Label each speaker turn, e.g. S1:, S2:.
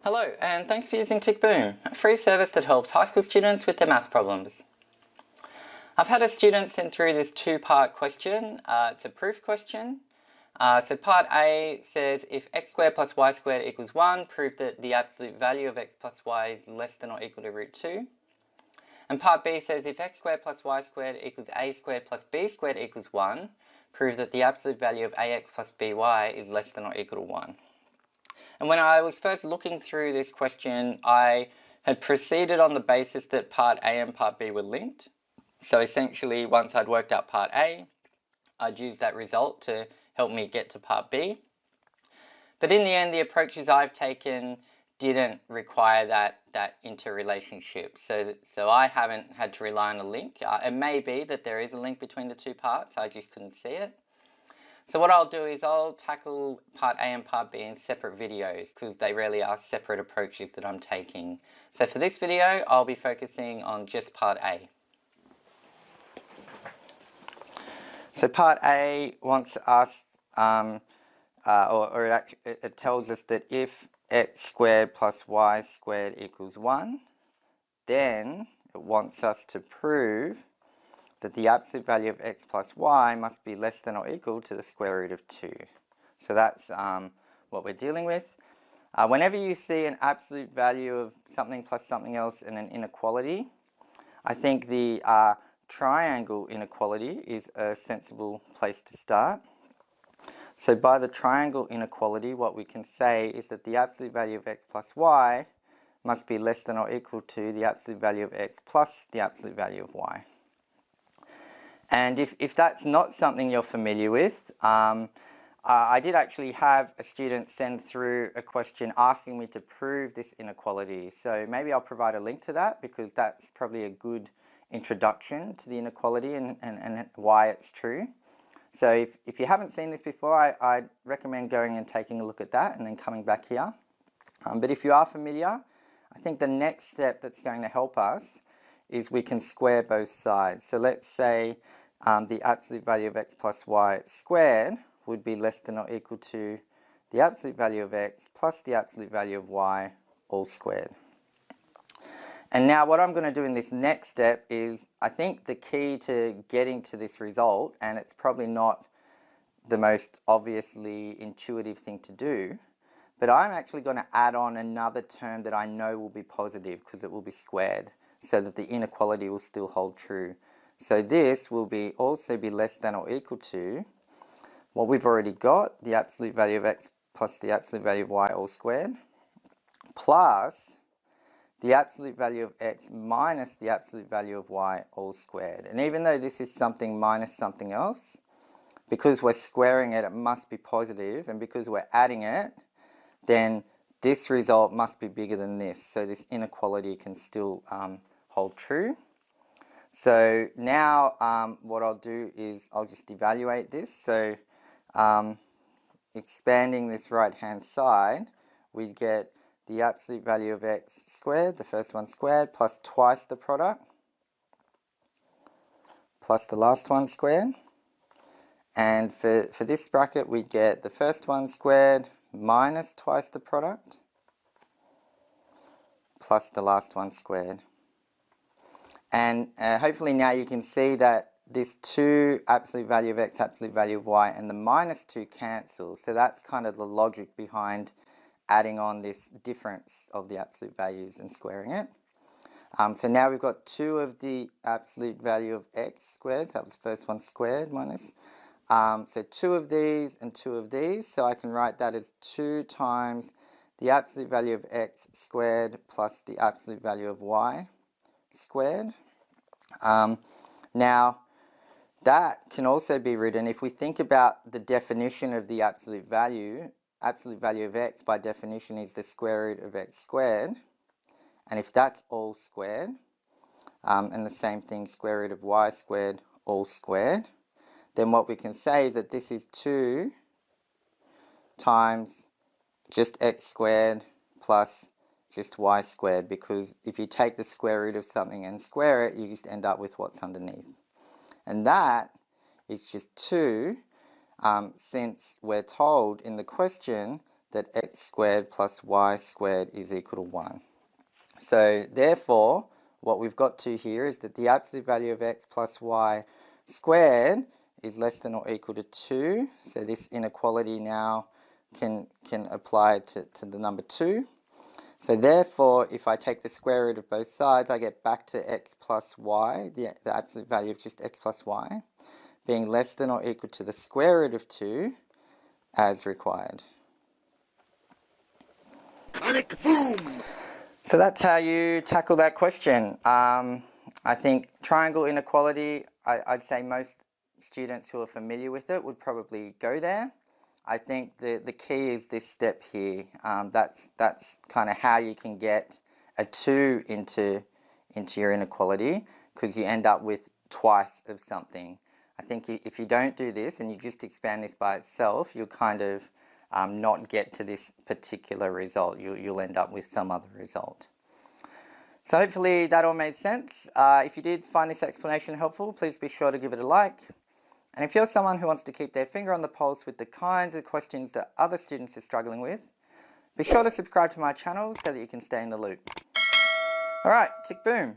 S1: Hello, and thanks for using TickBoom, a free service that helps high school students with their math problems. I've had a student send through this two-part question. It's a proof question. So part A says, if x squared plus y squared equals 1, prove that the absolute value of x plus y is less than or equal to root 2. And part B says, if x squared plus y squared equals a squared plus b squared equals 1, prove that the absolute value of ax plus by is less than or equal to 1. And when I was first looking through this question, I had proceeded on the basis that part A and part B were linked. So essentially, once I'd worked out part A, I'd use that result to help me get to part B. But in the end, the approaches I've taken didn't require that interrelationship. So I haven't had to rely on a link. It may be that there is a link between the two parts, I just couldn't see it. So what I'll do is I'll tackle part A and part B in separate videos because they really are separate approaches that I'm taking. So for this video, I'll be focusing on just part A. So part A wants us, it tells us that if x squared plus y squared equals 1, then it wants us to prove that the absolute value of x plus y must be less than or equal to the square root of 2. So that's what we're dealing with. Whenever you see an absolute value of something plus something else in an inequality, I think the triangle inequality is a sensible place to start. So by the triangle inequality, what we can say is that the absolute value of x plus y must be less than or equal to the absolute value of x plus the absolute value of y. And if that's not something you're familiar with, I did actually have a student send through a question asking me to prove this inequality. So maybe I'll provide a link to that because that's probably a good introduction to the inequality and why it's true. So if you haven't seen this before, I'd recommend going and taking a look at that and then coming back here. But if you are familiar, I think the next step that's going to help us is we can square both sides. So let's say the absolute value of x plus y squared would be less than or equal to the absolute value of x plus the absolute value of y all squared. And now what I'm going to do in this next step is, I think the key to getting to this result, and it's probably not the most obviously intuitive thing to do, but I'm actually going to add on another term that I know will be positive because it will be squared, so that the inequality will still hold true. So this will also be less than or equal to what we've already got, the absolute value of x plus the absolute value of y all squared, plus the absolute value of x minus the absolute value of y all squared. And even though this is something minus something else, because we're squaring it, it must be positive, and because we're adding it, then this result must be bigger than this, so this inequality can still hold true. So now what I'll do is I'll just evaluate this. So expanding this right hand side, we get the absolute value of x squared, the first one squared, plus twice the product, plus the last one squared. And for this bracket, we get the first one squared minus twice the product, plus the last one squared. And hopefully now you can see that this 2 absolute value of x, absolute value of y, and the minus 2 cancel. So that's kind of the logic behind adding on this difference of the absolute values and squaring it. So now we've got 2 of the absolute value of x squared. So that was the first one squared minus. So 2 of these and 2 of these. So I can write that as 2 times the absolute value of x squared plus the absolute value of y squared. Now that can also be written, if we think about the definition of the absolute value of x by definition is the square root of x squared, and if that's all squared, and the same thing, square root of y squared all squared, then what we can say is that this is 2 times just x squared plus just y squared, because if you take the square root of something and square it, you just end up with what's underneath. And that is just 2, since we're told in the question that x squared plus y squared is equal to 1. So therefore, what we've got to here is that the absolute value of x plus y squared is less than or equal to 2. So this inequality now can apply to the number 2. So therefore, if I take the square root of both sides, I get back to x plus y, the absolute value of just x plus y, being less than or equal to the square root of 2 as required.
S2: Panic boom!
S1: So that's how you tackle that question. I think triangle inequality, I'd say most students who are familiar with it would probably go there. I think the key is this step here. That's kind of how you can get a 2 into your inequality, because you end up with twice of something. I think if you don't do this and you just expand this by itself, you'll kind of not get to this particular result. You'll end up with some other result. So hopefully that all made sense. If you did find this explanation helpful, please be sure to give it a like. And if you're someone who wants to keep their finger on the pulse with the kinds of questions that other students are struggling with, be sure to subscribe to my channel so that you can stay in the loop. Alright, tick boom.